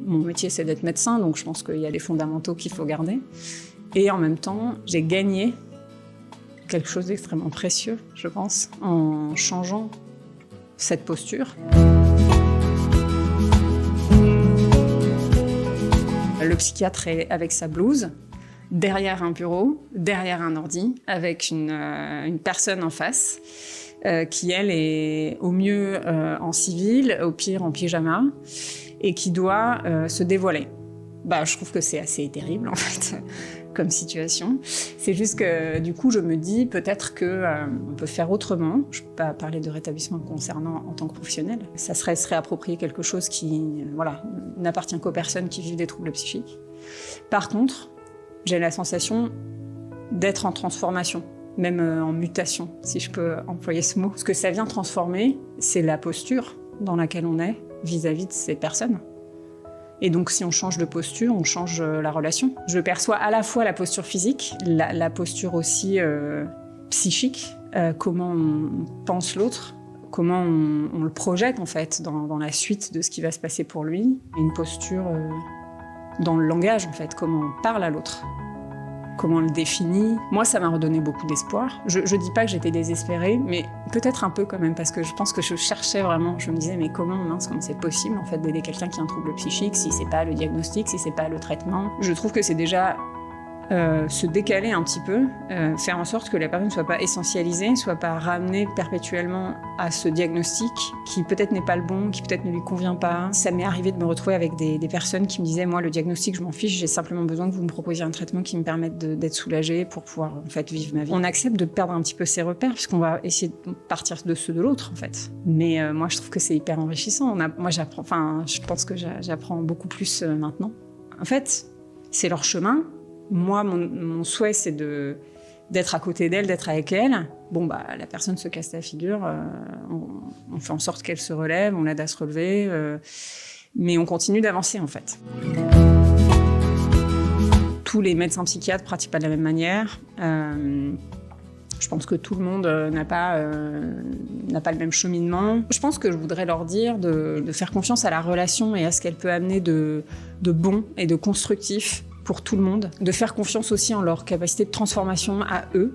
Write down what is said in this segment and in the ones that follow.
Mon métier, c'est d'être médecin, donc je pense qu'il y a les fondamentaux qu'il faut garder. Et en même temps, j'ai gagné quelque chose d'extrêmement précieux, je pense, en changeant cette posture. Le psychiatre est avec sa blouse, derrière un bureau, derrière un ordi, avec une personne en face, qui, elle, est au mieux en civil, au pire en pyjama, et qui doit se dévoiler. Je trouve que c'est assez terrible, en fait, comme situation. C'est juste que, du coup, je me dis peut-être qu'on peut faire autrement. Je ne peux pas parler de rétablissement concernant en tant que professionnel. Ça serait se réapproprier quelque chose qui, n'appartient qu'aux personnes qui vivent des troubles psychiques. Par contre, j'ai la sensation d'être en transformation, même en mutation, si je peux employer ce mot. Ce que ça vient transformer, c'est la posture dans laquelle on est vis-à-vis de ces personnes. Et donc, si on change de posture, on change la relation. Je perçois à la fois la posture physique, la posture aussi psychique, comment on pense l'autre, comment on le projette, en fait, dans la suite de ce qui va se passer pour lui. Une posture dans le langage, en fait, comment on parle à l'autre, comment on le définit. Moi, ça m'a redonné beaucoup d'espoir. Je dis pas que j'étais désespérée, mais peut-être un peu quand même, parce que je pense que je cherchais vraiment. Je me disais, mais comment c'est possible, en fait, d'aider quelqu'un qui a un trouble psychique, si c'est pas le diagnostic, si c'est pas le traitement. Je trouve que c'est déjà se décaler un petit peu, faire en sorte que la personne ne soit pas essentialisée, ne soit pas ramenée perpétuellement à ce diagnostic qui peut-être n'est pas le bon, qui peut-être ne lui convient pas. Ça m'est arrivé de me retrouver avec des personnes qui me disaient « Moi, le diagnostic, je m'en fiche, j'ai simplement besoin que vous me proposiez un traitement qui me permette d'être soulagée pour pouvoir en fait, vivre ma vie. » On accepte de perdre un petit peu ses repères puisqu'on va essayer de partir de ceux de l'autre, en fait. Mais moi, je trouve que c'est hyper enrichissant. Je pense que j'apprends beaucoup plus maintenant. En fait, c'est leur chemin. Moi, mon souhait, c'est d'être à côté d'elle, d'être avec elle. La personne se casse la figure, on fait en sorte qu'elle se relève, on l'aide à se relever, mais on continue d'avancer, en fait. Tous les médecins psychiatres pratiquent pas de la même manière. Je pense que tout le monde n'a pas le même cheminement. Je pense que je voudrais leur dire de faire confiance à la relation et à ce qu'elle peut amener de bon et de constructif pour tout le monde, de faire confiance aussi en leur capacité de transformation à eux,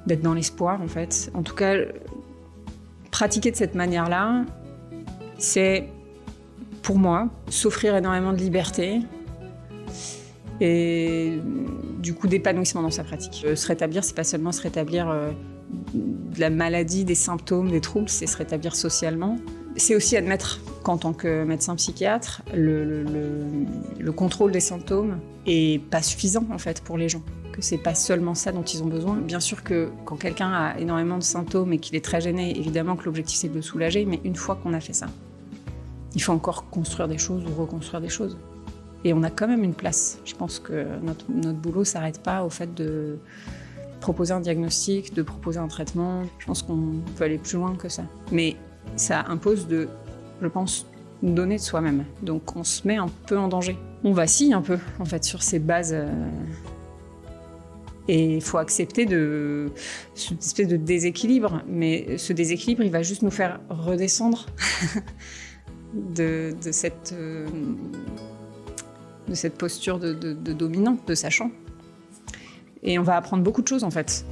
d'être dans l'espoir en fait. En tout cas, pratiquer de cette manière-là, c'est pour moi s'offrir énormément de liberté et du coup d'épanouissement dans sa pratique. Se rétablir, c'est pas seulement se rétablir de la maladie, des symptômes, des troubles, c'est se rétablir socialement. C'est aussi admettre qu'en tant que médecin psychiatre, le contrôle des symptômes est pas suffisant en fait pour les gens, que c'est pas seulement ça dont ils ont besoin. Bien sûr que quand quelqu'un a énormément de symptômes et qu'il est très gêné, évidemment que l'objectif c'est de le soulager, mais une fois qu'on a fait ça, il faut encore construire des choses ou reconstruire des choses. Et on a quand même une place. Je pense que notre boulot s'arrête pas au fait de proposer un diagnostic, de proposer un traitement. Je pense qu'on peut aller plus loin que ça. Mais ça impose de, je pense, donner de soi-même. Donc on se met un peu en danger. On vacille un peu, en fait, sur ces bases. Et il faut accepter cette espèce de déséquilibre. Mais ce déséquilibre, il va juste nous faire redescendre de cette posture de dominant, de sachant. Et on va apprendre beaucoup de choses, en fait.